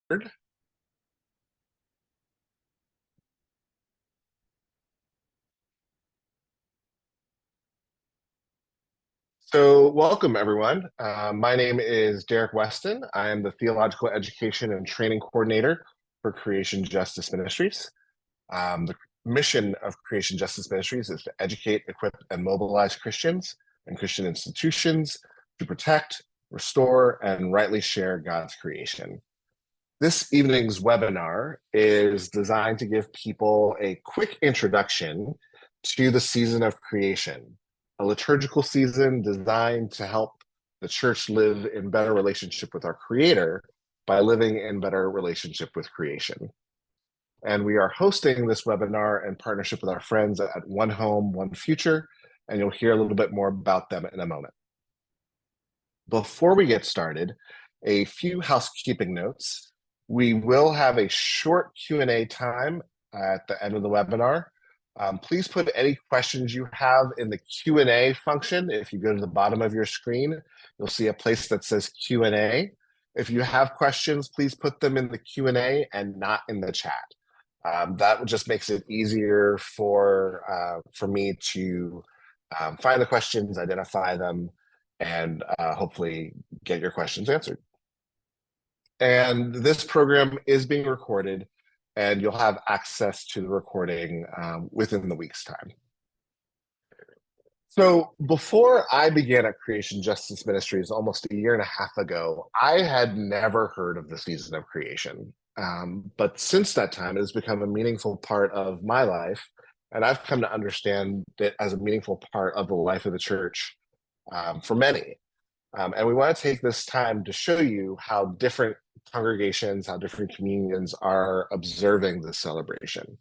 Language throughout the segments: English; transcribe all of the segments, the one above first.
Word. So, welcome everyone. My name is Derek Weston. I am the Theological Education and Training Coordinator for Creation Justice Ministries. The mission of Creation Justice Ministries is to educate, equip, and mobilize Christians and Christian institutions to protect, restore, and rightly share God's creation. This evening's webinar is designed to give people a quick introduction to the season of creation, a liturgical season designed to help the church live in better relationship with our Creator by living in better relationship with creation. And we are hosting this webinar in partnership with our friends at One Home, One Future, and you'll hear a little bit more about them in a moment. Before we get started, a few housekeeping notes. We will have a short Q&A time at the end of the webinar. Please put any questions you have in the Q&A function. If you go to the bottom of your screen, you'll see a place that says Q&A. If you have questions, please put them in the Q&A and not in the chat. That just makes it easier for me to find the questions, identify them, and hopefully get your questions answered. And this program is being recorded, and you'll have access to the recording within the week's time. So before I began at Creation Justice Ministries almost a year and a half ago, I had never heard of the season of creation. But since that time, it has become a meaningful part of my life, and I've come to understand it as a meaningful part of the life of the church for many. And we want to take this time to show you how different congregations, how different communions are observing this celebration.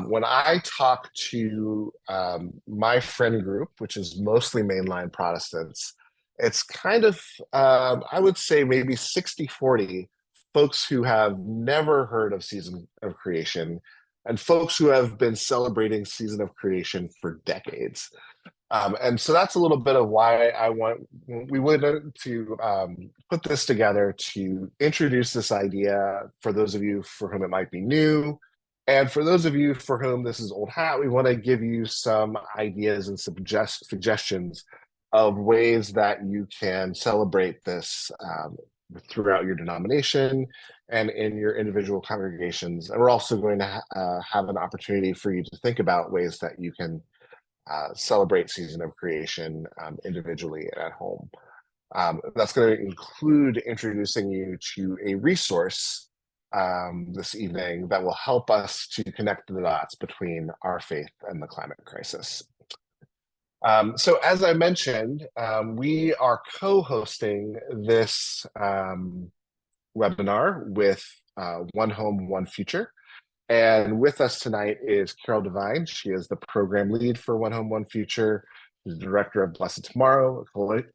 When I talk to my friend group, which is mostly mainline Protestants, it's kind of, I would say maybe 60-40 folks who have never heard of Season of Creation and folks who have been celebrating Season of Creation for decades. And so that's a little bit of why we wanted to put this together to introduce this idea for those of you for whom it might be new. And for those of you for whom this is old hat, we want to give you some ideas and suggestions of ways that you can celebrate this throughout your denomination and in your individual congregations. And we're also going to have an opportunity for you to think about ways that you can celebrate Season of Creation individually and at home. That's going to include introducing you to a resource this evening that will help us to connect the dots between our faith and the climate crisis. So as I mentioned, we are co-hosting this webinar with One Home, One Future. And with us tonight is Carol Devine. She is the program lead for One Home, One Future. She's the director of Blessed Tomorrow,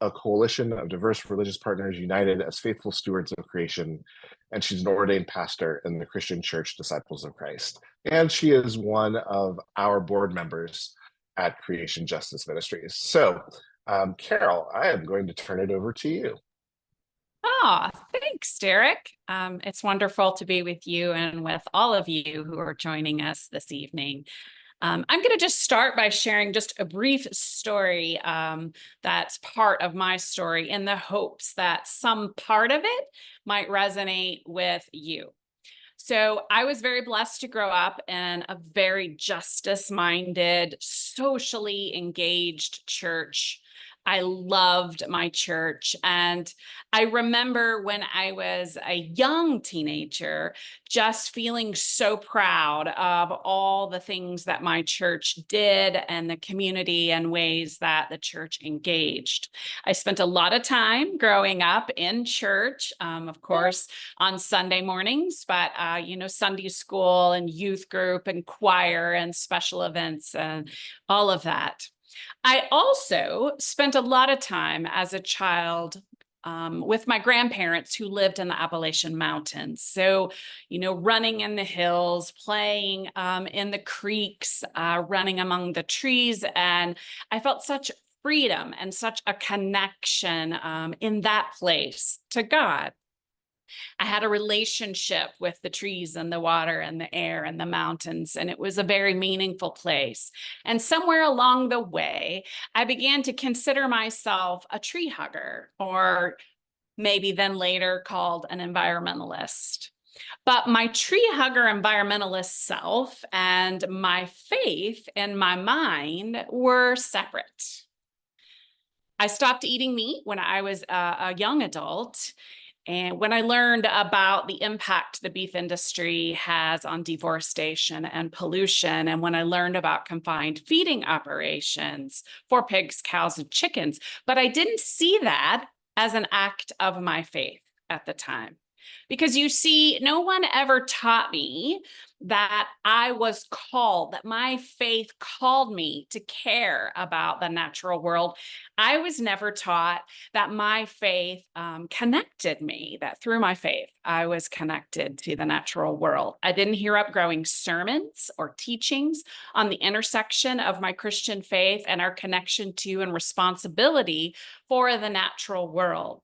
a coalition of diverse religious partners united as faithful stewards of creation. And she's an ordained pastor in the Christian Church Disciples of Christ. And she is one of our board members at Creation Justice Ministries. So, Carol, I am going to turn it over to you. Oh, thanks, Derek. It's wonderful to be with you and with all of you who are joining us this evening. I'm going to just start by sharing just a brief story that's part of my story in the hopes that some part of it might resonate with you. So I was very blessed to grow up in a very justice-minded, socially engaged church. I loved my church. And I remember when I was a young teenager, just feeling so proud of all the things that my church did and the community and ways that the church engaged. I spent a lot of time growing up in church, of course, on Sunday mornings, but, Sunday school and youth group and choir and special events and all of that. I also spent a lot of time as a child with my grandparents who lived in the Appalachian Mountains. So, running in the hills, playing in the creeks, running among the trees. And I felt such freedom and such a connection in that place to God. I had a relationship with the trees and the water and the air and the mountains, and it was a very meaningful place. And somewhere along the way, I began to consider myself a tree hugger, or maybe then later called an environmentalist. But my tree hugger environmentalist self and my faith and my mind were separate. I stopped eating meat when I was a young adult. And when I learned about the impact the beef industry has on deforestation and pollution, and when I learned about confined feeding operations for pigs, cows, and chickens, but I didn't see that as an act of my faith at the time. Because you see, no one ever taught me that I was called, that my faith called me to care about the natural world. I was never taught that my faith connected me, that through my faith, I was connected to the natural world. I didn't hear upgrowing sermons or teachings on the intersection of my Christian faith and our connection to and responsibility for the natural world.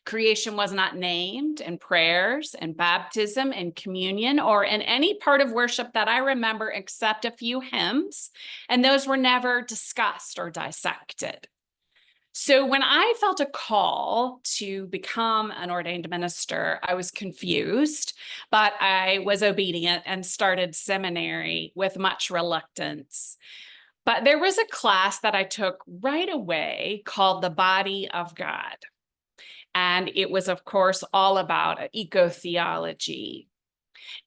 Creation was not named in prayers and baptism and communion or in any part of worship that I remember except a few hymns, and those were never discussed or dissected. So when I felt a call to become an ordained minister, I was confused, but I was obedient and started seminary with much reluctance. But there was a class that I took right away called The Body of God. And it was, of course, all about eco-theology.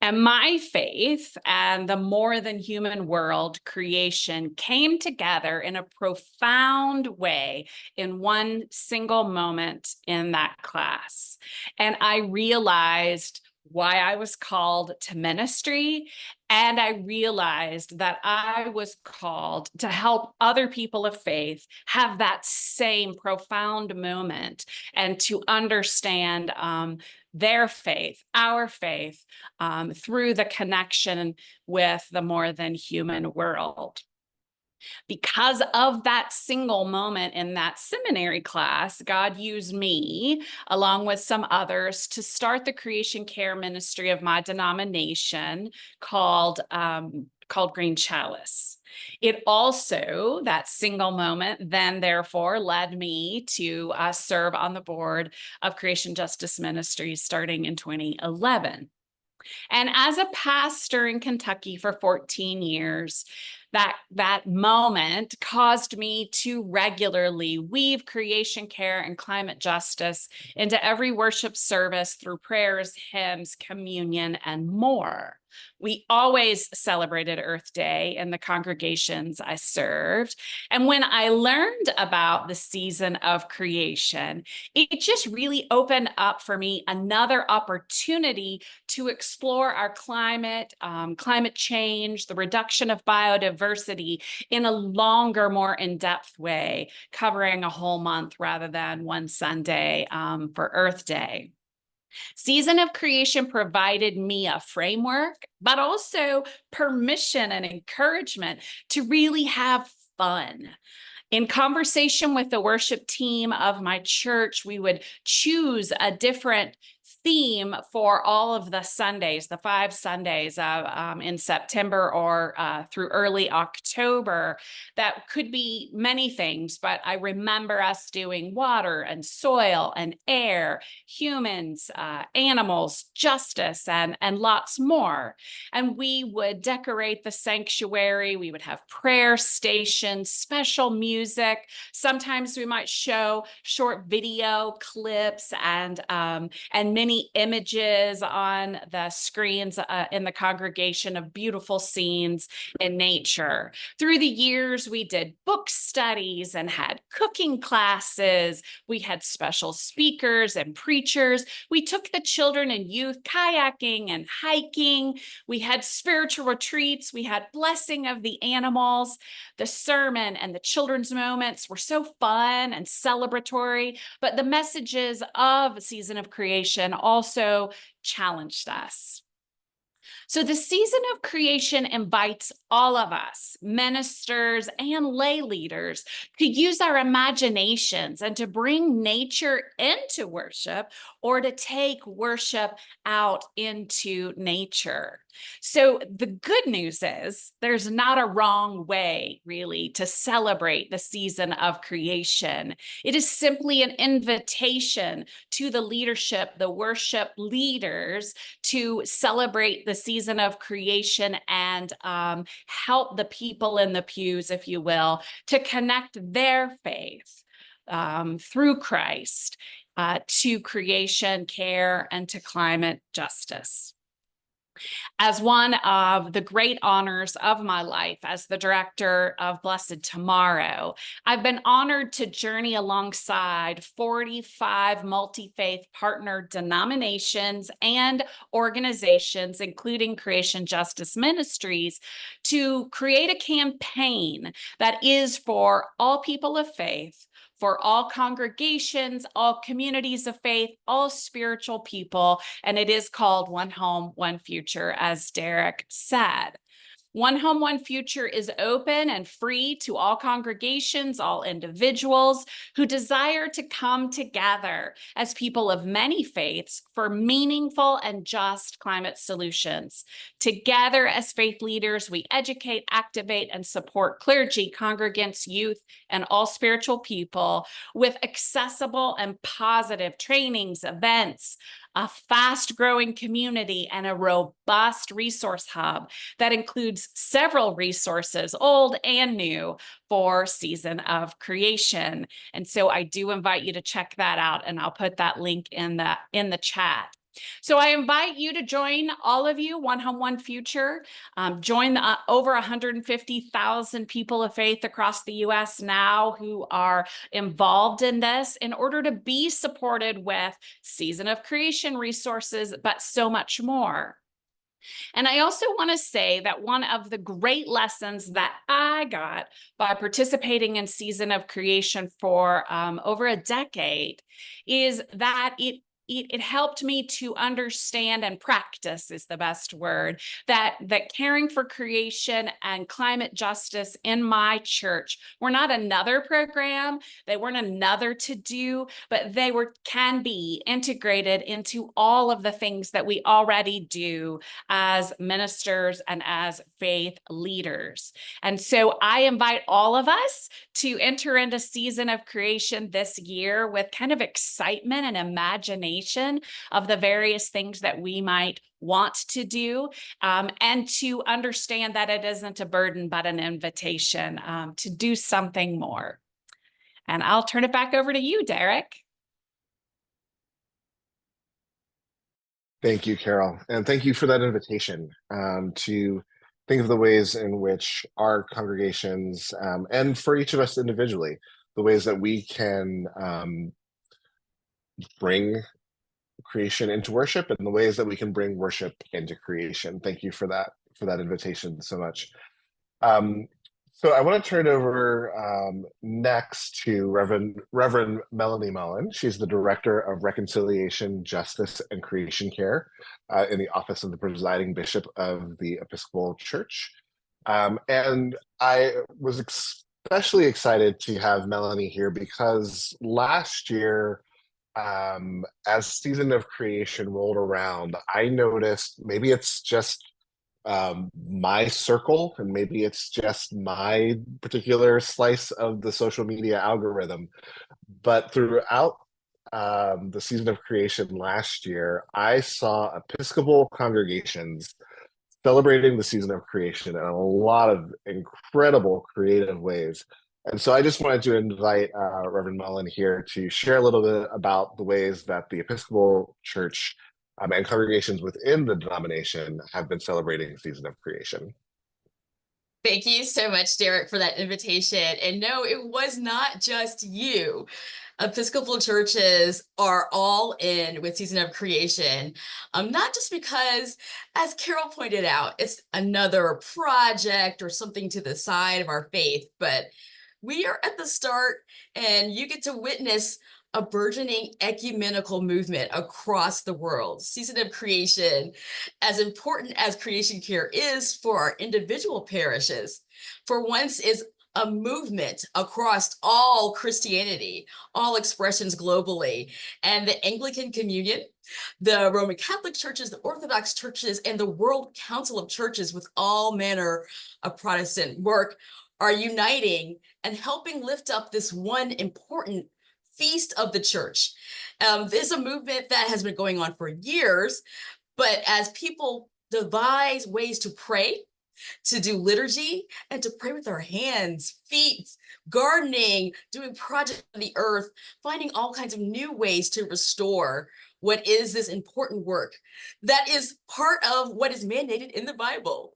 And my faith and the more than human world, creation, came together in a profound way in one single moment in that class. And I realized why I was called to ministry. And I realized that I was called to help other people of faith have that same profound moment and to understand their faith, our faith, through the connection with the more than human world. Because of that single moment in that seminary class, God used me, along with some others, to start the creation care ministry of my denomination called Green Chalice. It also, that single moment, then therefore led me to serve on the board of Creation Justice Ministries starting in 2011. And as a pastor in Kentucky for 14 years, that moment caused me to regularly weave creation care and climate justice into every worship service through prayers, hymns, communion, and more. We always celebrated Earth Day in the congregations I served. And when I learned about the season of creation, it just really opened up for me another opportunity to explore our climate change, the reduction of biodiversity in a longer, more in-depth way, covering a whole month rather than one Sunday for Earth Day. Season of Creation provided me a framework, but also permission and encouragement to really have fun. In conversation with the worship team of my church, we would choose a different theme for all of the Sundays, the 5 Sundays in September or through early October. That could be many things, but I remember us doing water and soil and air, humans, animals, justice, and lots more. And we would decorate the sanctuary. We would have prayer stations, special music. Sometimes we might show short video clips and many images on the screens in the congregation of beautiful scenes in nature. Through the years, we did book studies and had cooking classes. We had special speakers and preachers. We took the children and youth kayaking and hiking. We had spiritual retreats. We had blessing of the animals. The sermon and the children's moments were so fun and celebratory, but the messages of Season of Creation also challenged us. So the season of creation invites all of us, ministers and lay leaders, to use our imaginations and to bring nature into worship, or to take worship out into nature. So the good news is there's not a wrong way, really, to celebrate the season of creation. It is simply an invitation to the leadership, the worship leaders, to celebrate the season of creation and help the people in the pews, if you will, to connect their faith through Christ to creation care and to climate justice. As one of the great honors of my life as the director of Blessed Tomorrow, I've been honored to journey alongside 45 multi-faith partner denominations and organizations, including Creation Justice Ministries, to create a campaign that is for all people of faith, for all congregations, all communities of faith, all spiritual people, and it is called One Home, One Future, as Derek said. One Home, One Future is open and free to all congregations, all individuals who desire to come together as people of many faiths for meaningful and just climate solutions. Together as faith leaders, we educate, activate, and support clergy, congregants, youth, and all spiritual people with accessible and positive trainings, events, a fast-growing community, and a robust resource hub that includes several resources, old and new, for Season of Creation. And so I do invite you to check that out, and I'll put that link in the chat. So I invite you to join, all of you, One Home, One Future. Join the over 150,000 people of faith across the U.S. now who are involved in this in order to be supported with Season of Creation resources, but so much more. And I also want to say that one of the great lessons that I got by participating in Season of Creation for over a decade is that it helped me to understand, and practice is the best word, that caring for creation and climate justice in my church were not another program, they weren't another to do, but they can be integrated into all of the things that we already do as ministers and as faith leaders. And so I invite all of us to enter into Season of Creation this year with kind of excitement and imagination of the various things that we might want to do, and to understand that it isn't a burden, but an invitation to do something more. And I'll turn it back over to you, Derek. Thank you, Carol. And thank you for that invitation to think of the ways in which our congregations, and for each of us individually, the ways that we can bring creation into worship and the ways that we can bring worship into creation. Thank you for that invitation so much. So I want to turn over next to Reverend Melanie Mullen. She's the Director of Reconciliation, Justice, and Creation Care in the Office of the Presiding Bishop of the Episcopal Church. And I was especially excited to have Melanie here because last year, as Season of Creation rolled around, I noticed, maybe it's just my circle and maybe it's just my particular slice of the social media algorithm, but throughout the Season of Creation last year, I saw Episcopal congregations celebrating the Season of Creation in a lot of incredible creative ways. And so I just wanted to invite Reverend Mullen here to share a little bit about the ways that the Episcopal Church and congregations within the denomination have been celebrating the Season of Creation. Thank you so much, Derek, for that invitation. And no, it was not just you. Episcopal churches are all in with Season of Creation, not just because, as Carol pointed out, it's another project or something to the side of our faith, but we are at the start and you get to witness a burgeoning ecumenical movement across the world. Season of Creation, as important as creation care is for our individual parishes, for once is a movement across all Christianity, all expressions globally, and the Anglican Communion, the Roman Catholic churches, the Orthodox churches, and the World Council of Churches with all manner of Protestant work are uniting and helping lift up this one important feast of the church. This is a movement that has been going on for years, but as people devise ways to pray, to do liturgy, and to pray with our hands, feet, gardening, doing projects on the earth, finding all kinds of new ways to restore what is this important work that is part of what is mandated in the Bible.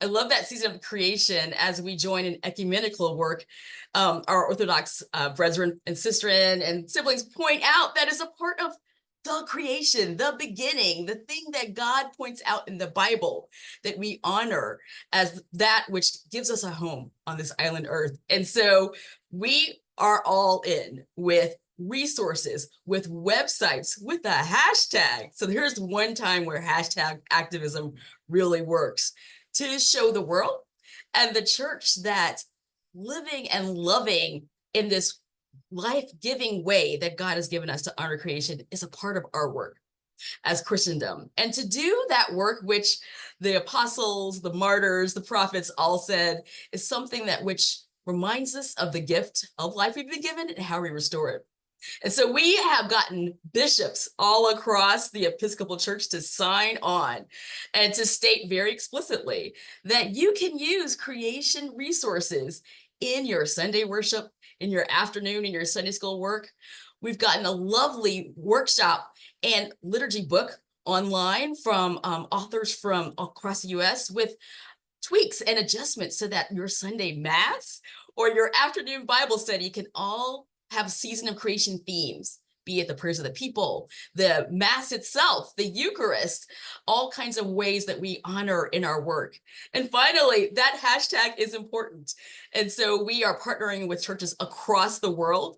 I love that season of creation as we join in ecumenical work. Our Orthodox brethren and sisterin and siblings point out that is a part of the creation, the beginning, the thing that God points out in the Bible that we honor as that which gives us a home on this island earth. And so we are all in with resources, with websites, with a hashtag. So here's one time where hashtag activism really works to show the world and the church that living and loving in this life-giving way that God has given us to honor creation is a part of our work as Christendom. And to do that work, which the apostles, the martyrs, the prophets all said, is something that which reminds us of the gift of life we've been given and how we restore it. And so we have gotten bishops all across the Episcopal Church to sign on and to state very explicitly that you can use creation resources in your Sunday worship, in your afternoon, in your Sunday school work. We've gotten a lovely workshop and liturgy book online from authors from across the US with tweaks and adjustments so that your Sunday Mass or your afternoon Bible study can all have season of creation themes, be it the prayers of the people, the Mass itself, the Eucharist, all kinds of ways that we honor in our work. And finally, that hashtag is important. And so we are partnering with churches across the world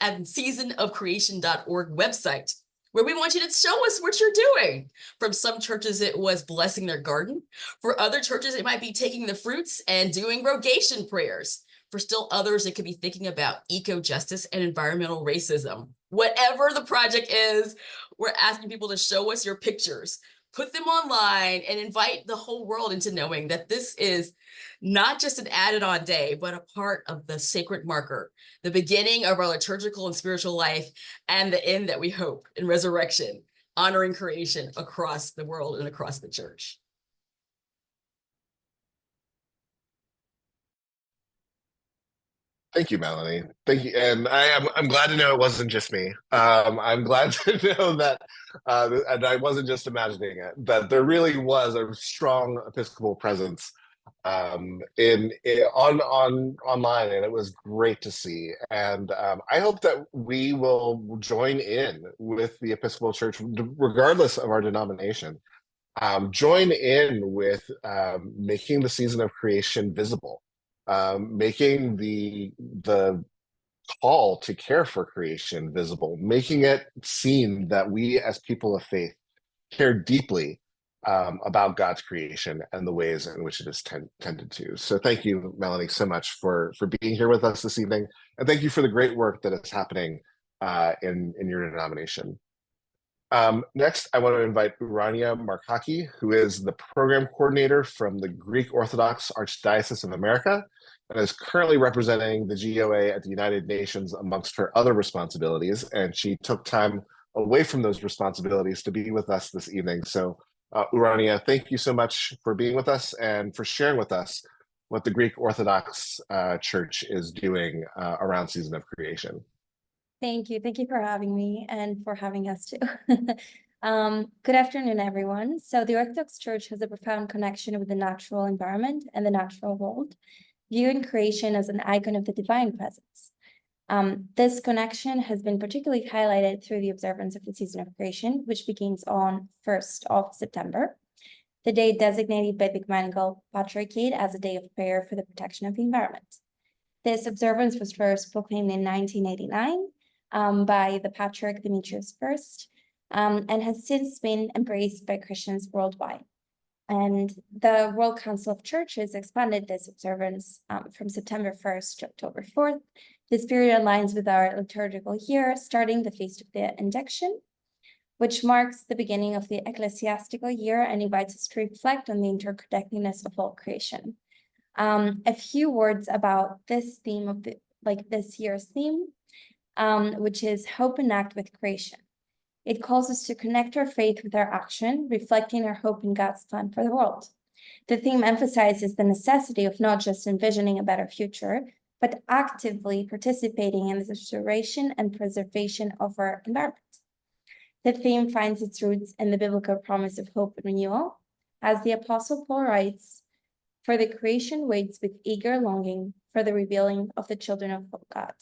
at seasonofcreation.org website, where we want you to show us what you're doing. From some churches, it was blessing their garden. For other churches, it might be taking the fruits and doing rogation prayers. For still others, it could be thinking about eco-justice and environmental racism. Whatever the project is, we're asking people to show us your pictures, put them online, and invite the whole world into knowing that this is not just an added-on day, but a part of the sacred marker, the beginning of our liturgical and spiritual life, and the end that we hope in resurrection, honoring creation across the world and across the church. Thank you, Melanie. Thank you, and I'm glad to know it wasn't just me. I'm glad to know that, and I wasn't just imagining it. That there really was a strong Episcopal presence online, and it was great to see. And I hope that we will join in with the Episcopal Church, regardless of our denomination. Join in with making the season of creation visible. Making the call to care for creation visible, making it seen that we as people of faith care deeply about God's creation and the ways in which it is tended to. So thank you, Melanie, so much for being here with us this evening, and thank you for the great work that is happening in your denomination. Next, I want to invite Urania Markaki, who is the program coordinator from the Greek Orthodox Archdiocese of America and is currently representing the GOA at the United Nations amongst her other responsibilities. And she took time away from those responsibilities to be with us this evening. So Urania, thank you so much for being with us and for sharing with us what the Greek Orthodox Church is doing around Season of Creation. Thank you. Thank you for having me and for having us too. Good afternoon, everyone. So the Orthodox Church has a profound connection with the natural environment and the natural world, viewing creation as an icon of the divine presence. This connection has been particularly highlighted through the observance of the Season of Creation, which begins on 1st of September, the day designated by the Ecumenical Patriarchate as a day of prayer for the protection of the environment. This observance was first proclaimed in 1989 by the Patriarch Demetrius I, and has since been embraced by Christians worldwide. And the World Council of Churches expanded this observance from September 1st to October 4th. This period aligns with our liturgical year, starting the Feast of the Induction, which marks the beginning of the ecclesiastical year and invites us to reflect on the interconnectedness of all creation. A few words about this theme of this year's theme, which is hope and act with creation. It calls us to connect our faith with our action, reflecting our hope in God's plan for the world. The theme emphasizes the necessity of not just envisioning a better future, but actively participating in the restoration and preservation of our environment. The theme finds its roots in the biblical promise of hope and renewal. As the Apostle Paul writes, "For the creation waits with eager longing for the revealing of the children of God.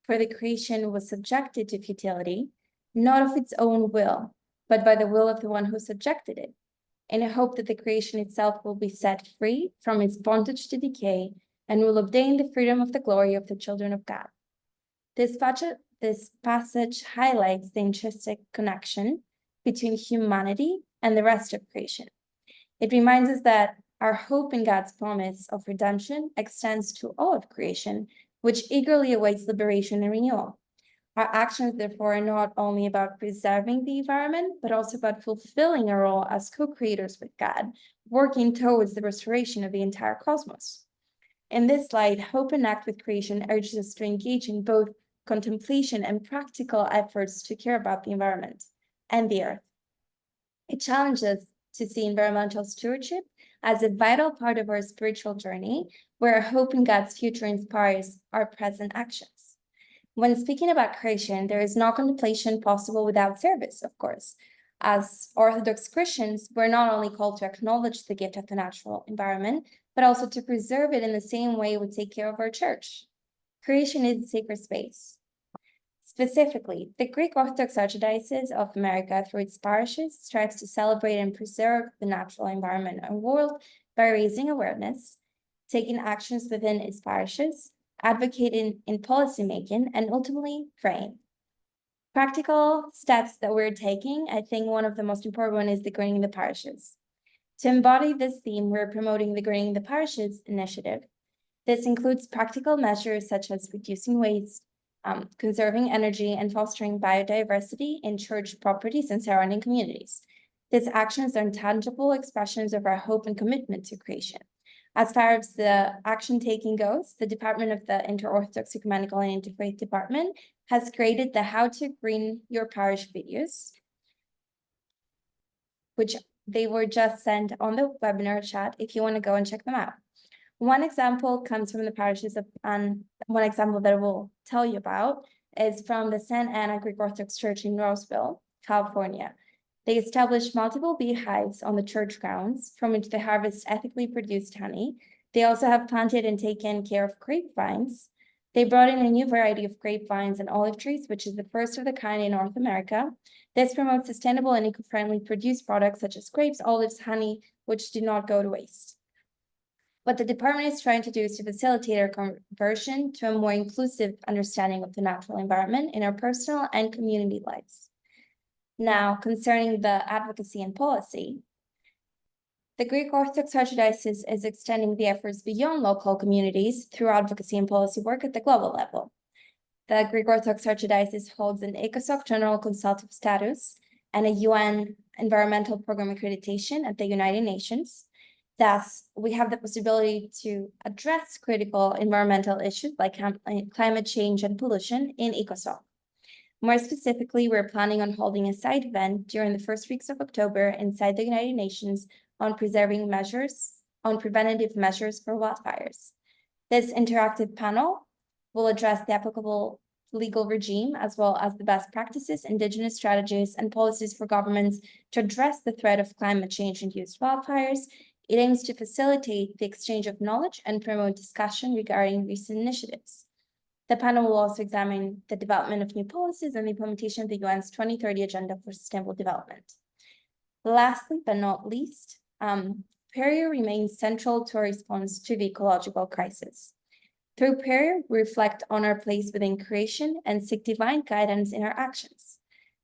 For the creation was subjected to futility, not of its own will, but by the will of the one who subjected it, in a hope that the creation itself will be set free from its bondage to decay and will obtain the freedom of the glory of the children of God." This passage highlights the intrinsic connection between humanity and the rest of creation. It reminds us that our hope in God's promise of redemption extends to all of creation, which eagerly awaits liberation and renewal. Our actions, therefore, are not only about preserving the environment, but also about fulfilling our role as co-creators with God, working towards the restoration of the entire cosmos. In this light, Hope and Act with Creation urges us to engage in both contemplation and practical efforts to care about the environment and the earth. It challenges us to see environmental stewardship as a vital part of our spiritual journey, where hope in God's future inspires our present actions. When speaking about creation, there is no contemplation possible without service, of course. As Orthodox Christians, we're not only called to acknowledge the gift of the natural environment, but also to preserve it in the same way we take care of our church. Creation is a sacred space. Specifically, the Greek Orthodox Archdiocese of America, through its parishes, strives to celebrate and preserve the natural environment and world by raising awareness, taking actions within its parishes, advocating in policymaking, and ultimately praying. Practical steps that we're taking, I think one of the most important one is the Greening the Parishes. To embody this theme, we're promoting the Greening the Parishes initiative. This includes practical measures such as reducing waste, conserving energy, and fostering biodiversity in church properties and surrounding communities. These actions are tangible expressions of our hope and commitment to creation. As far as the action taking goes, the Department of the Inter-Orthodox Ecumenical and Interfaith Department has created the How to Green Your Parish videos, which they were just sent on the webinar chat if you want to go and check them out. One example comes from the parishes of, one example that I will tell you about is from the Santa Ana Greek Orthodox Church in Roseville, California. They established multiple beehives on the church grounds from which they harvest ethically produced honey. They also have planted and taken care of grapevines. They brought in a new variety of grapevines and olive trees, which is the first of the kind in North America. This promotes sustainable and eco-friendly produced products such as grapes, olives, honey, which do not go to waste. What the department is trying to do is to facilitate our conversion to a more inclusive understanding of the natural environment in our personal and community lives. Now, concerning the advocacy and policy, the Greek Orthodox Archdiocese is extending the efforts beyond local communities through advocacy and policy work at the global level. The Greek Orthodox Archdiocese holds an ECOSOC general consultative status and a UN environmental program accreditation at the United Nations. Thus, we have the possibility to address critical environmental issues like climate change and pollution in ECOSOC. More specifically, we're planning on holding a side event during the first weeks of October inside the United Nations on preventative measures for wildfires. This interactive panel will address the applicable legal regime as well as the best practices, indigenous strategies, and policies for governments to address the threat of climate change-induced wildfires. It aims to facilitate the exchange of knowledge and promote discussion regarding recent initiatives. The panel will also examine the development of new policies and the implementation of the UN's 2030 Agenda for Sustainable Development. Lastly, but not least, prayer remains central to our response to the ecological crisis. Through prayer, we reflect on our place within creation and seek divine guidance in our actions.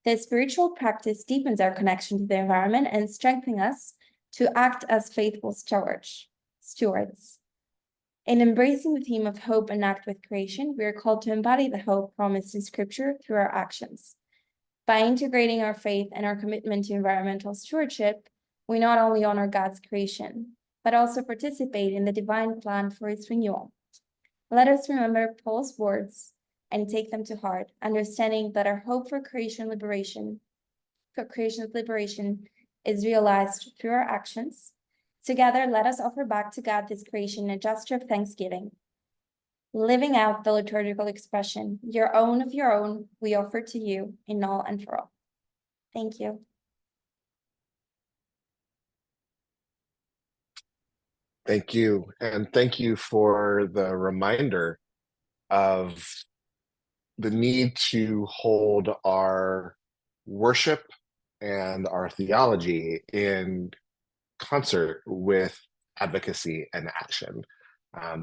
This spiritual practice deepens our connection to the environment and strengthens us to act as faithful stewards. In embracing the theme of hope and act with creation, we are called to embody the hope promised in Scripture through our actions. By integrating our faith and our commitment to environmental stewardship, we not only honor God's creation, but also participate in the divine plan for its renewal. Let us remember Paul's words and take them to heart, understanding that our hope for creation's liberation is realized through our actions. Together, let us offer back to God this creation a gesture of thanksgiving. Living out the liturgical expression, your own of your own, we offer to you in all and for all. Thank you. Thank you. And thank you for the reminder of the need to hold our worship and our theology in concert with advocacy and action.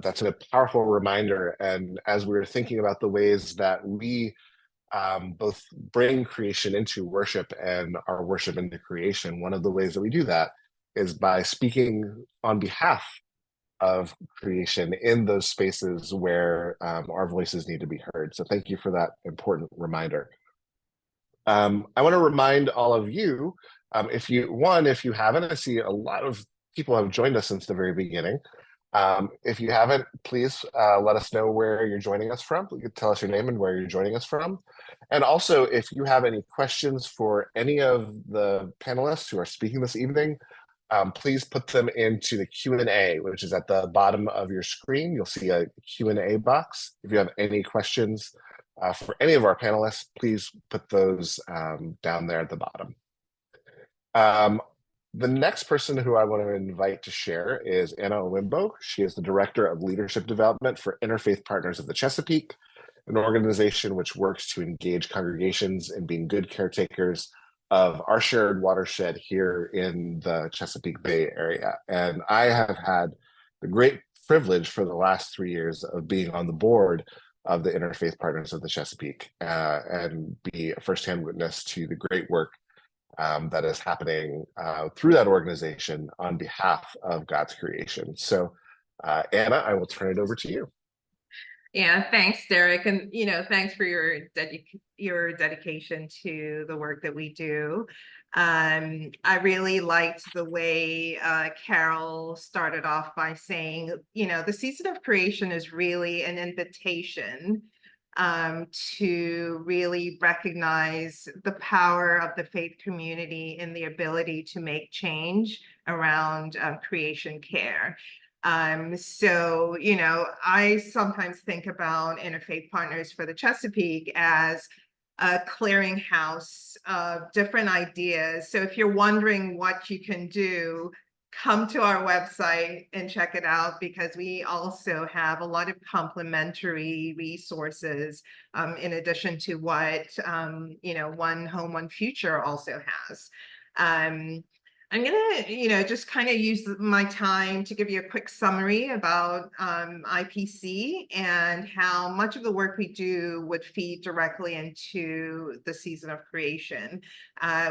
That's a powerful reminder. And as we were thinking about the ways that we both bring creation into worship and our worship into creation, one of the ways that we do that is by speaking on behalf of creation in those spaces where our voices need to be heard. So thank you for that important reminder. I want to remind all of you, if you haven't, I see a lot of people have joined us since the very beginning. If you haven't, please let us know where you're joining us from. You can tell us your name and where you're joining us from. And also, if you have any questions for any of the panelists who are speaking this evening, please put them into the Q&A, which is at the bottom of your screen. You'll see a Q&A box. If you have any questions for any of our panelists, please put those down there at the bottom. The next person who I want to invite to share is Anna Olimbo. She is the Director of Leadership Development for Interfaith Partners of the Chesapeake, an organization which works to engage congregations in being good caretakers of our shared watershed here in the Chesapeake Bay area. And I have had the great privilege for the last 3 years of being on the board of the Interfaith Partners of the Chesapeake and be a firsthand witness to the great work that is happening through that organization on behalf of God's creation. So Anna, I will turn it over to you. Yeah, thanks, Derek. And, thanks for your dedication to the work that we do. I really liked the way Carol started off by saying, the season of creation is really an invitation to really recognize the power of the faith community in the ability to make change around creation care. So, I sometimes think about Interfaith Partners for the Chesapeake as a clearinghouse of different ideas. So if you're wondering what you can do, come to our website and check it out, because we also have a lot of complementary resources in addition to what, One Home, One Future also has. I'm going to, just kind of use my time to give you a quick summary about IPC and how much of the work we do would feed directly into the season of creation.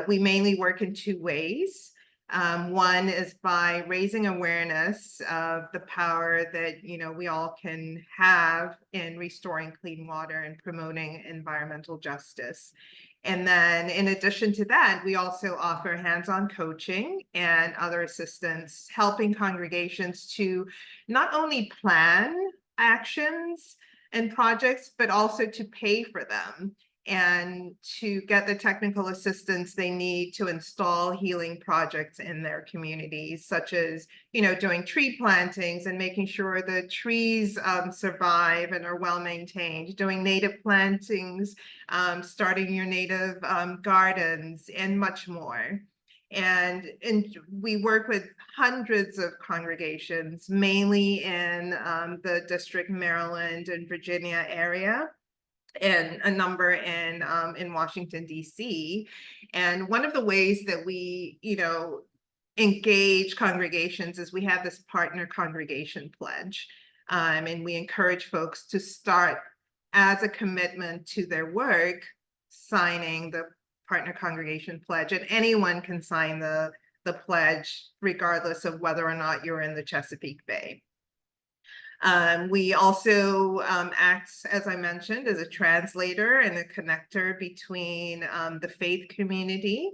We mainly work in two ways. One is by raising awareness of the power that, we all can have in restoring clean water and promoting environmental justice. And then in addition to that, we also offer hands-on coaching and other assistance, helping congregations to not only plan actions and projects, but also to pay for them and to get the technical assistance they need to install healing projects in their communities, such as, doing tree plantings and making sure the trees survive and are well maintained, doing native plantings, starting your native gardens, and much more. And we work with hundreds of congregations, mainly in the District, Maryland, and Virginia area, and a number in Washington, D.C. And one of the ways that we, engage congregations is we have this partner congregation pledge. And we encourage folks to start as a commitment to their work, signing the partner congregation pledge, and anyone can sign the pledge regardless of whether or not you're in the Chesapeake Bay. We also act, as I mentioned, as a translator and a connector between the faith community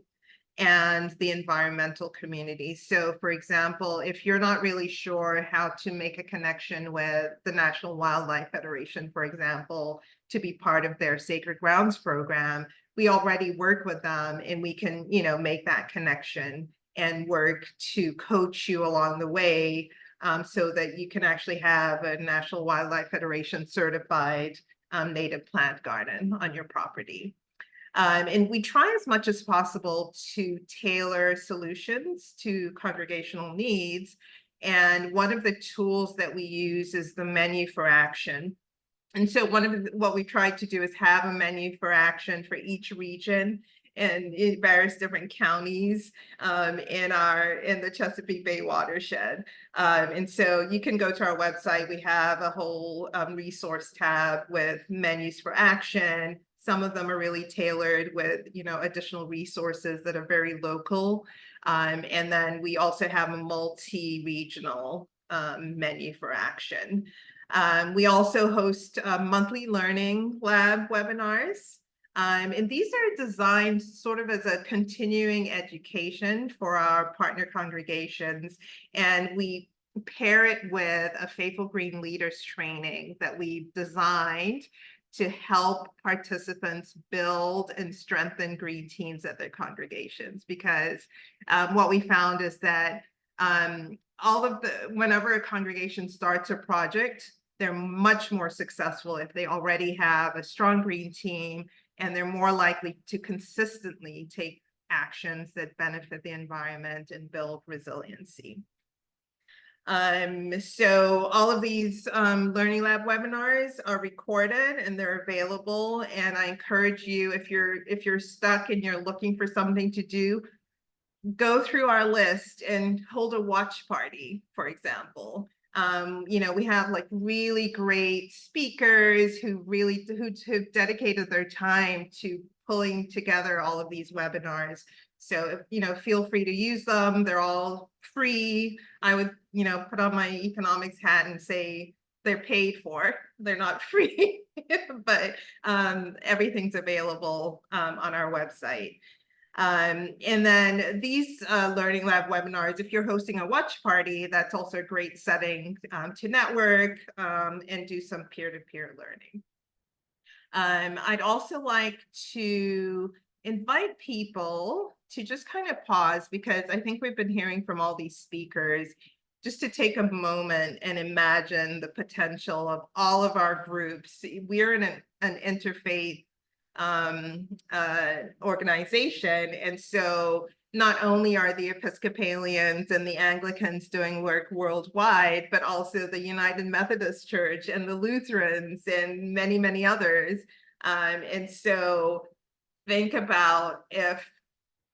and the environmental community. So, for example, if you're not really sure how to make a connection with the National Wildlife Federation, for example, to be part of their Sacred Grounds program, we already work with them, and we can, make that connection and work to coach you along the way, so that you can actually have a National Wildlife Federation certified native plant garden on your property. And we try as much as possible to tailor solutions to congregational needs. And one of the tools that we use is the menu for action. And so what we tried to do is have a menu for action for each region and in various different counties in the Chesapeake Bay watershed. And so you can go to our website. We have a whole resource tab with menus for action. Some of them are really tailored with, additional resources that are very local. And then we also have a multi-regional menu for action. We also host monthly learning lab webinars. And these are designed sort of as a continuing education for our partner congregations. And we pair it with a Faithful Green Leaders training that we've designed to help participants build and strengthen green teams at their congregations. Because what we found is that whenever a congregation starts a project, they're much more successful if they already have a strong green team, and they're more likely to consistently take actions that benefit the environment and build resiliency. So all of these Learning Lab webinars are recorded and they're available. And I encourage you, if you're stuck and you're looking for something to do, go through our list and hold a watch party, for example. We have like really great speakers who dedicated their time to pulling together all of these webinars. So, feel free to use them. They're all free. I would, put on my economics hat and say they're paid for. They're not free, but everything's available on our website. And then these Learning Lab webinars, if you're hosting a watch party, that's also a great setting to network and do some peer-to-peer learning. I'd also like to invite people to just kind of pause, because I think we've been hearing from all these speakers, just to take a moment and imagine the potential of all of our groups. We're in an interfaith organization, and so not only are the Episcopalians and the Anglicans doing work worldwide, but also the United Methodist Church and the Lutherans and many, many others. And so think about if,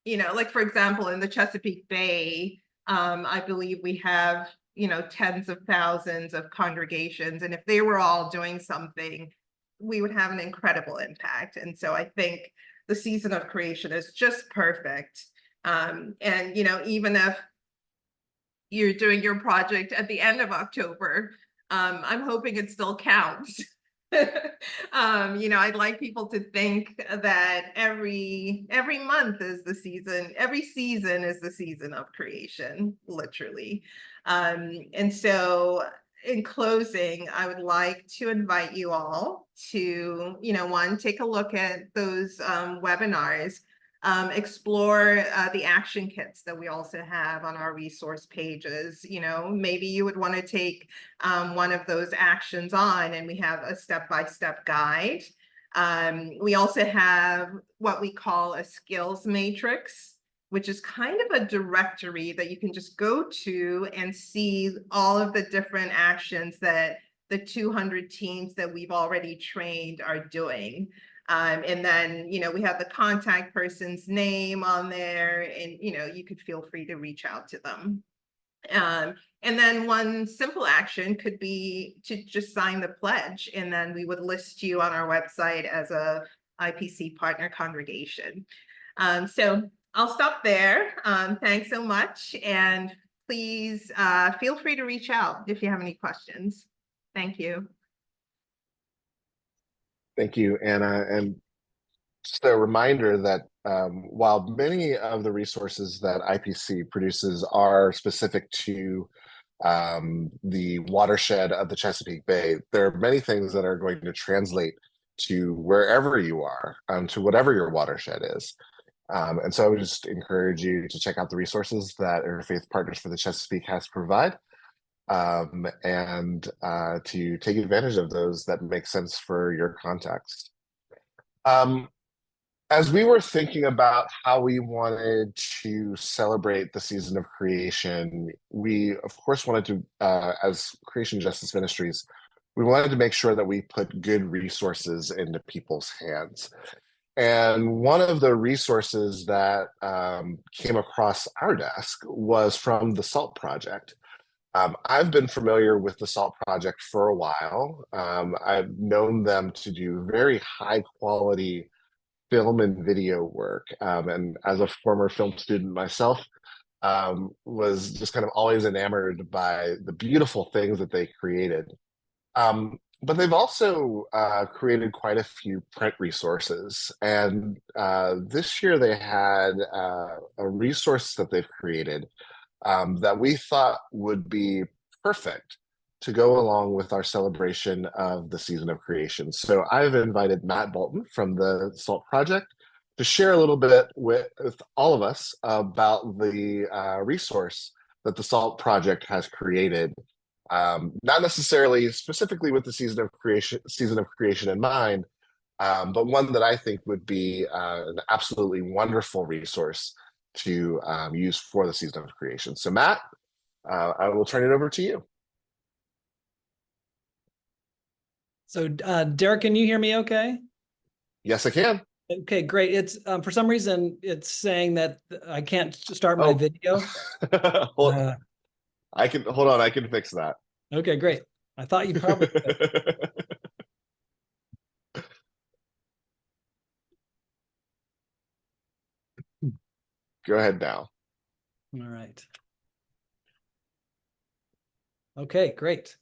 like, for example, in the Chesapeake Bay, I believe we have, tens of thousands of congregations. And if they were all doing something, we would have an incredible impact. And so I think the season of creation is just perfect. And, even if you're doing your project at the end of October, I'm hoping it still counts. I'd like people to think that every month is the season, every season is the season of creation, literally. And so in closing, I would like to invite you all to, one, take a look at those webinars, explore the action kits that we also have on our resource pages. Maybe you would want to take one of those actions on, and we have a step-by-step guide. We also have what we call a skills matrix, which is kind of a directory that you can just go to and see all of the different actions that the 200 teams that we've already trained are doing. And then, we have the contact person's name on there, and, you could feel free to reach out to them. And then one simple action could be to just sign the pledge, and then we would list you on our website as a IPC partner congregation. So I'll stop there. Thanks so much. And please feel free to reach out if you have any questions. Thank you. Thank you, Anna. And just a reminder that while many of the resources that IPC produces are specific to the watershed of the Chesapeake Bay, there are many things that are going to translate to wherever you are, to whatever your watershed is. And so I would just encourage you to check out the resources that Interfaith Partners for the Chesapeake has to provide, and to take advantage of those that make sense for your context. As we were thinking about how we wanted to celebrate the season of creation, we of course wanted to, as Creation Justice Ministries, we wanted to make sure that we put good resources into people's hands. And one of the resources that came across our desk was from the SALT Project. I've been familiar with the SALT Project for a while. I've known them to do very high quality film and video work. And as a former film student myself, was just kind of always enamored by the beautiful things that they created. But they've also created quite a few print resources. And this year they had a resource that they've created that we thought would be perfect to go along with our celebration of the season of creation. So I've invited Matt Bolton from the SALT Project to share a little bit with all of us about the resource that the SALT Project has created. Not necessarily specifically with the season of creation in mind, but one that I think would be an absolutely wonderful resource to use for the season of creation. So Matt, I will turn it over to you. So Derek, can you hear me okay? Yes, I can. Okay, great. It's for some reason it's saying that I can't start my video. I can hold on, I can fix that. Okay, great. I thought you probably could. Go ahead now. All right. Okay, great.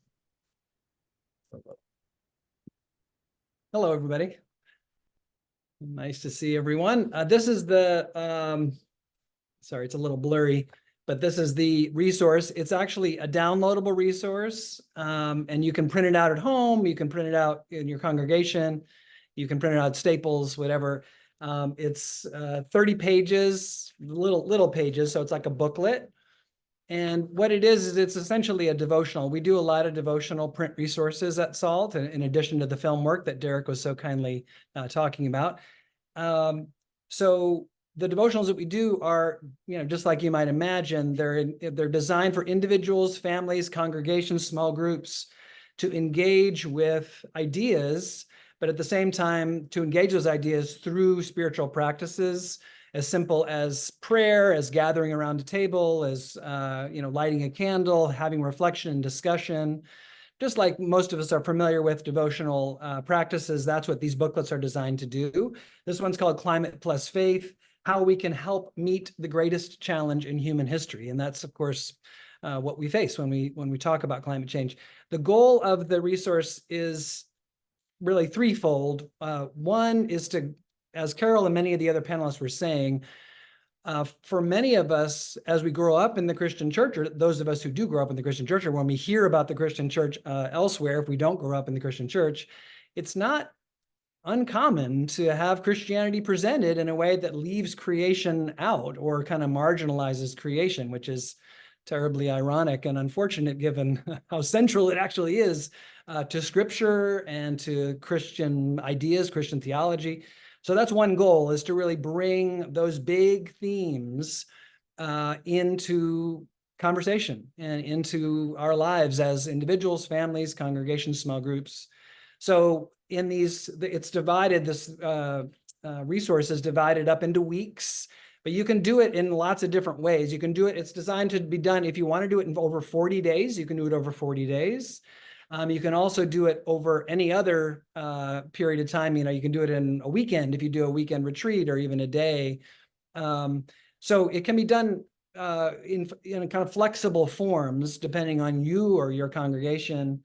Hello, everybody. Nice to see everyone. This is the, sorry, it's a little blurry, but this is the resource. It's actually a downloadable resource, and you can print it out at home. You can print it out in your congregation. You can print it out at Staples, whatever. It's 30 pages, little pages, so it's like a booklet. And what it is it's essentially a devotional. We do a lot of devotional print resources at SALT, in addition to the film work that Derek was so kindly talking about. So the devotionals that we do are, just like you might imagine, they're designed for individuals, families, congregations, small groups to engage with ideas, but at the same time to engage those ideas through spiritual practices, as simple as prayer, as gathering around a table, as lighting a candle, having reflection and discussion. Just like most of us are familiar with devotional practices, that's what these booklets are designed to do. This one's called Climate Plus Faith, how we can help meet the greatest challenge in human history. And that's, of course, what we face when we talk about climate change. The goal of the resource is really threefold. One is to, as Carol and many of the other panelists were saying, for many of us, as we grow up in the Christian church, or those of us who do grow up in the Christian church, or when we hear about the Christian church elsewhere, if we don't grow up in the Christian church, it's not uncommon to have Christianity presented in a way that leaves creation out or kind of marginalizes creation, which is terribly ironic and unfortunate given how central it actually is to Scripture and to Christian ideas, Christian theology. So that's one goal, is to really bring those big themes into conversation and into our lives as individuals, families, congregations, small groups. So in these, it's divided, this resource is divided up into weeks, But you can do it in lots of different ways. You can do it, it's designed to be done, if you want to do it in over 40 days, you can do it over 40 days. You can also do it over any other period of time. You can do it in a weekend if you do a weekend retreat, or even a day. So it can be done in kind of flexible forms depending on you or your congregation.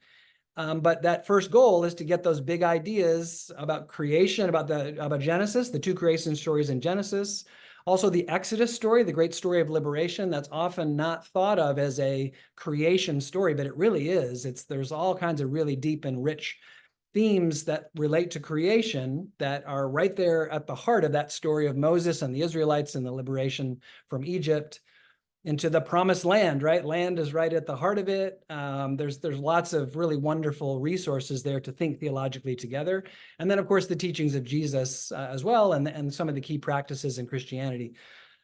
But that first goal is to get those big ideas about creation, about Genesis, the two creation stories in Genesis. Also, the Exodus story, the great story of liberation, that's often not thought of as a creation story, but it really is. There's all kinds of really deep and rich themes that relate to creation that are right there at the heart of that story of Moses and the Israelites and the liberation from Egypt into the promised land, right? Land is right at the heart of it. There's lots of really wonderful resources there to think theologically together. And then, of course, the teachings of Jesus as well, and some of the key practices in Christianity.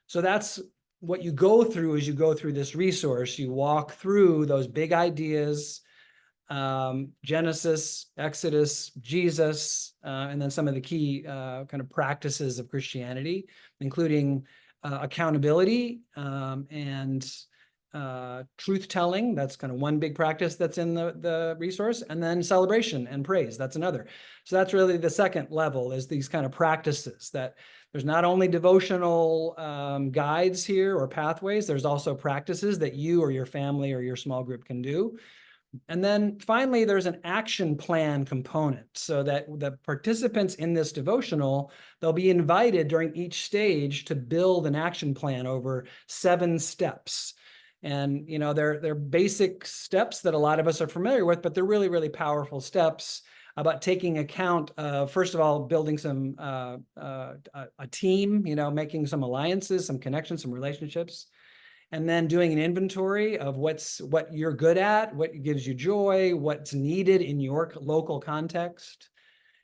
So that's what you go through as you go through this resource. You walk through those big ideas, Genesis, Exodus, Jesus, and then some of the key kind of practices of Christianity, including accountability and truth-telling. That's kind of one big practice that's in the resource. And then celebration and praise, that's another. So that's really the second level, is these kind of practices, that there's not only devotional guides here or pathways, there's also practices that you or your family or your small group can do. And then finally, there's an action plan component, so that the participants in this devotional, they'll be invited during each stage to build an action plan over 7 steps. And, they're basic steps that a lot of us are familiar with, but they're really, really powerful steps about taking account of, first of all, building some, a team, making some alliances, some connections, some relationships. And then doing an inventory of what you're good at, what gives you joy, what's needed in your local context.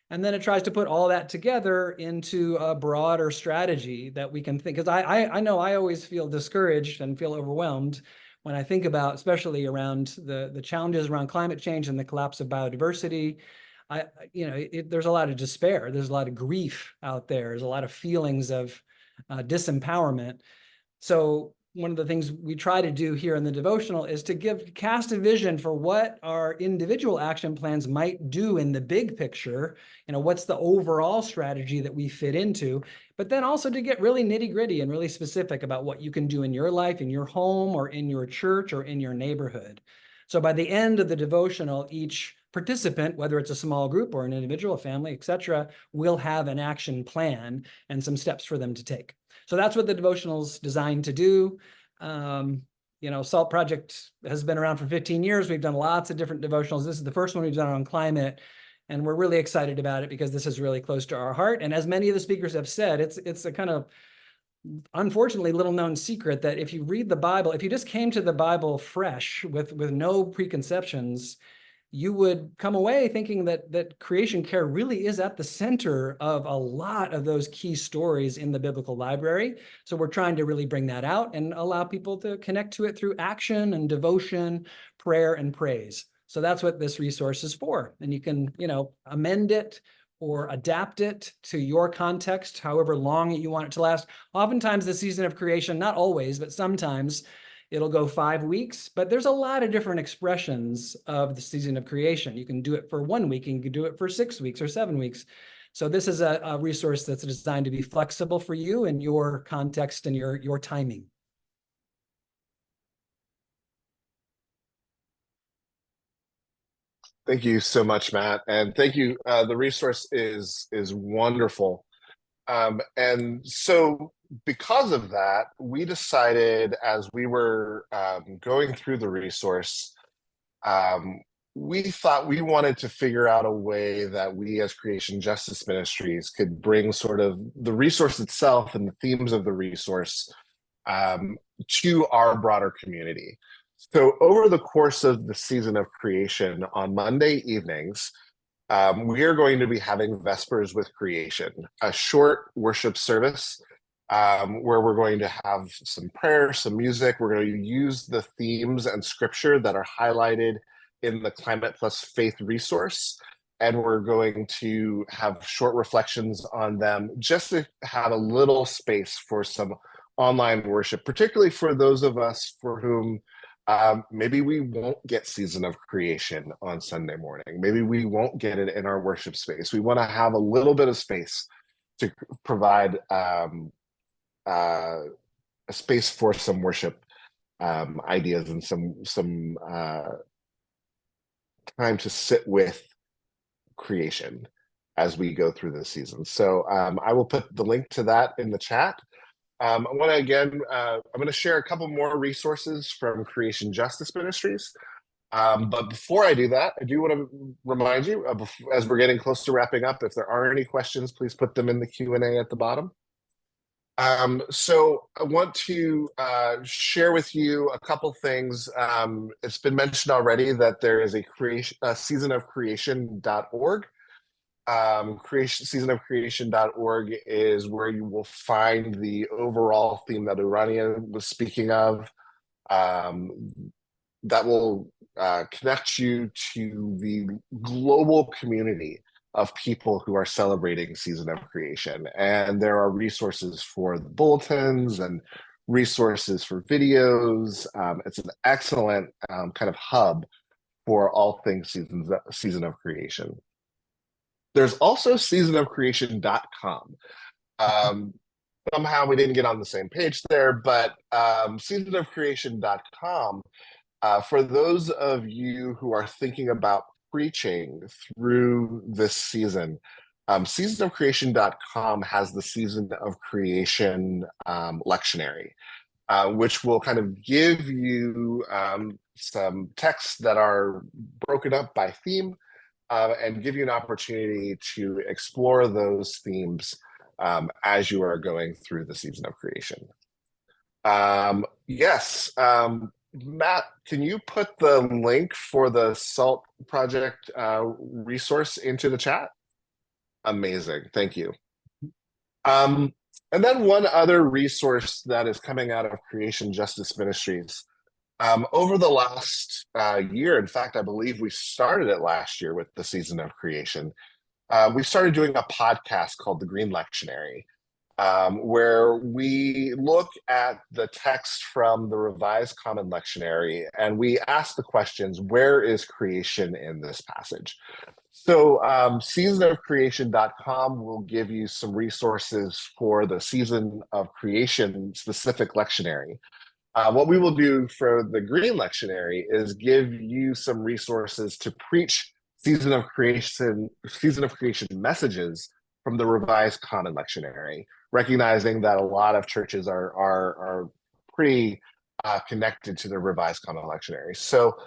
And then it tries to put all that together into a broader strategy that we can think, because I know I always feel discouraged and feel overwhelmed when I think about, especially around the challenges around climate change and the collapse of biodiversity. There's a lot of despair. There's a lot of grief out there. There's a lot of feelings of disempowerment. So one of the things we try to do here in the devotional is to cast a vision for what our individual action plans might do in the big picture. What's the overall strategy that we fit into, but then also to get really nitty-gritty and really specific about what you can do in your life, in your home, or in your church, or in your neighborhood. So by the end of the devotional, each participant, whether it's a small group or an individual, a family, etc., will have an action plan and some steps for them to take. So that's what the devotional's designed to do. SALT Project has been around for 15 years. We've done lots of different devotionals. This is the first one we've done on climate, and we're really excited about it because this is really close to our heart. And as many of the speakers have said, it's a kind of, unfortunately, little known secret that if you read the Bible, if you just came to the Bible fresh with no preconceptions, you would come away thinking that creation care really is at the center of a lot of those key stories in the biblical library. So we're trying to really bring that out and allow people to connect to it through action and devotion, prayer and praise. So that's what this resource is for. And you can, amend it or adapt it to your context, however long you want it to last. Oftentimes the season of creation, not always, but sometimes, it'll go 5 weeks, but there's a lot of different expressions of the season of creation. You can do it for 1 week, and you can do it for 6 weeks or 7 weeks. So this is a resource that's designed to be flexible for you and your context and your timing. Thank you so much, Matt, and thank you. The resource is wonderful, and so because of that, we decided, as we were going through the resource, we thought we wanted to figure out a way that we as Creation Justice Ministries could bring sort of the resource itself and the themes of the resource to our broader community. So over the course of the season of creation, on Monday evenings, we are going to be having Vespers with Creation, a short worship service where we're going to have some prayer, some music. We're going to use the themes and scripture that are highlighted in the Climate Plus Faith resource, and we're going to have short reflections on them just to have a little space for some online worship, particularly for those of us for whom maybe we won't get Season of Creation on Sunday morning. Maybe we won't get it in our worship space. We want to have a little bit of space to provide a space for some worship ideas and some time to sit with creation as we go through this season. So I will put the link to that in the chat. I want to again, I'm going to share a couple more resources from Creation Justice Ministries. But before I do that, I do want to remind you, as we're getting close to wrapping up, if there are any questions, please put them in the Q&A at the bottom. So I want to share with you a couple things. It's been mentioned already that there is a seasonofcreation.org. Seasonofcreation.org is where you will find the overall theme that Urania was speaking of. That will connect you to the global community of people who are celebrating Season of Creation. And there are resources for the bulletins and resources for videos. It's an excellent kind of hub for all things Season of Creation. There's also seasonofcreation.com. Somehow we didn't get on the same page there, but seasonofcreation.com, for those of you who are thinking about preaching through this season, seasonofcreation.com has the Season of Creation lectionary, which will kind of give you some texts that are broken up by theme, and give you an opportunity to explore those themes as you are going through the Season of Creation. Yes, Matt, can you put the link for the SALT project resource into the chat? Amazing, thank you. And then one other resource that is coming out of Creation Justice Ministries. Over the last year, in fact, I believe we started it last year with the Season of Creation. We started doing a podcast called The Green Lectionary, where we look at the text from the Revised Common Lectionary and we ask the questions, where is creation in this passage? So seasonofcreation.com will give you some resources for the Season of Creation specific lectionary. What we will do for the Green Lectionary is give you some resources to preach Season of Creation messages from the Revised Common Lectionary, recognizing that a lot of churches are pretty connected to the Revised Common Lectionary. So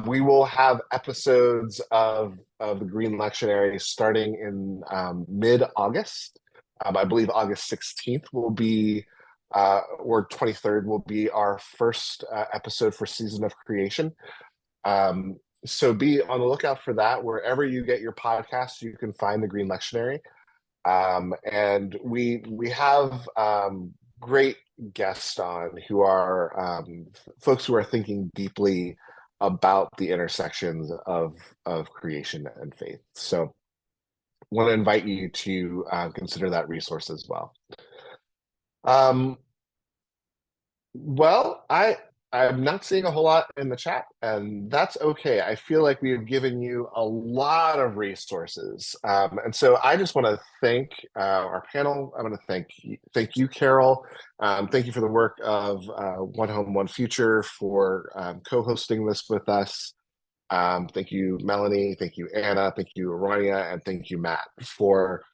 we will have episodes of the Green Lectionary starting in mid-August. I believe August 16th will be or 23rd will be our first episode for Season of Creation. So be on the lookout for that. Wherever you get your podcasts, you can find the Green Lectionary. And we have great guests on who are folks who are thinking deeply about the intersections of creation and faith. So want to invite you to consider that resource as well. Well, I'm not seeing a whole lot in the chat, and that's okay. I feel like we've given you a lot of resources. And so I just want to thank our panel. I want to thank you, Carol. Thank you for the work of One Home, One Future for co-hosting this with us. Thank you, Melanie. Thank you, Anna. Thank you, Arania. And thank you, Matt, for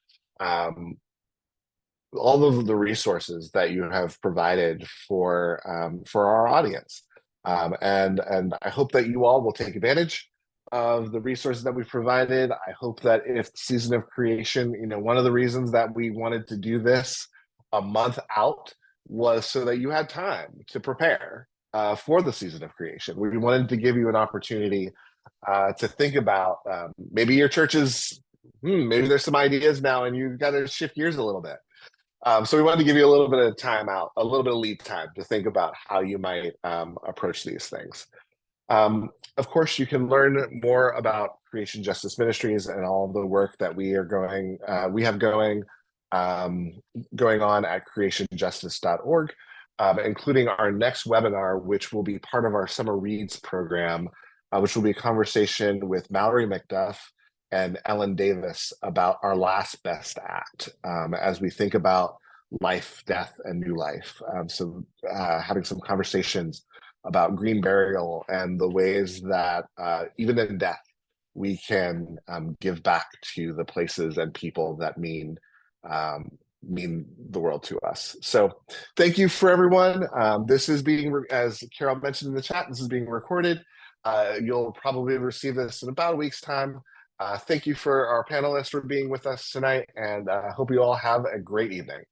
all of the resources that you have provided for our audience. And I hope that you all will take advantage of the resources that we've provided. I hope that if Season of Creation, one of the reasons that we wanted to do this a month out was so that you had time to prepare for the Season of Creation. We wanted to give you an opportunity to think about maybe your church's, maybe there's some ideas now and you've got to shift gears a little bit. So we wanted to give you a little bit of time out, a little bit of lead time to think about how you might approach these things. Of course, you can learn more about Creation Justice Ministries and all the work that we have going on at creationjustice.org. including our next webinar, which will be part of our Summer Reads program, which will be a conversation with Mallory McDuff and Ellen Davis about our last best act as we think about life, death, and new life. So having some conversations about green burial and the ways that even in death, we can give back to the places and people that mean the world to us. So thank you for everyone. This is being, as Carol mentioned in the chat, this is being recorded. You'll probably receive this in about a week's time. Thank you for our panelists for being with us tonight, and I hope you all have a great evening.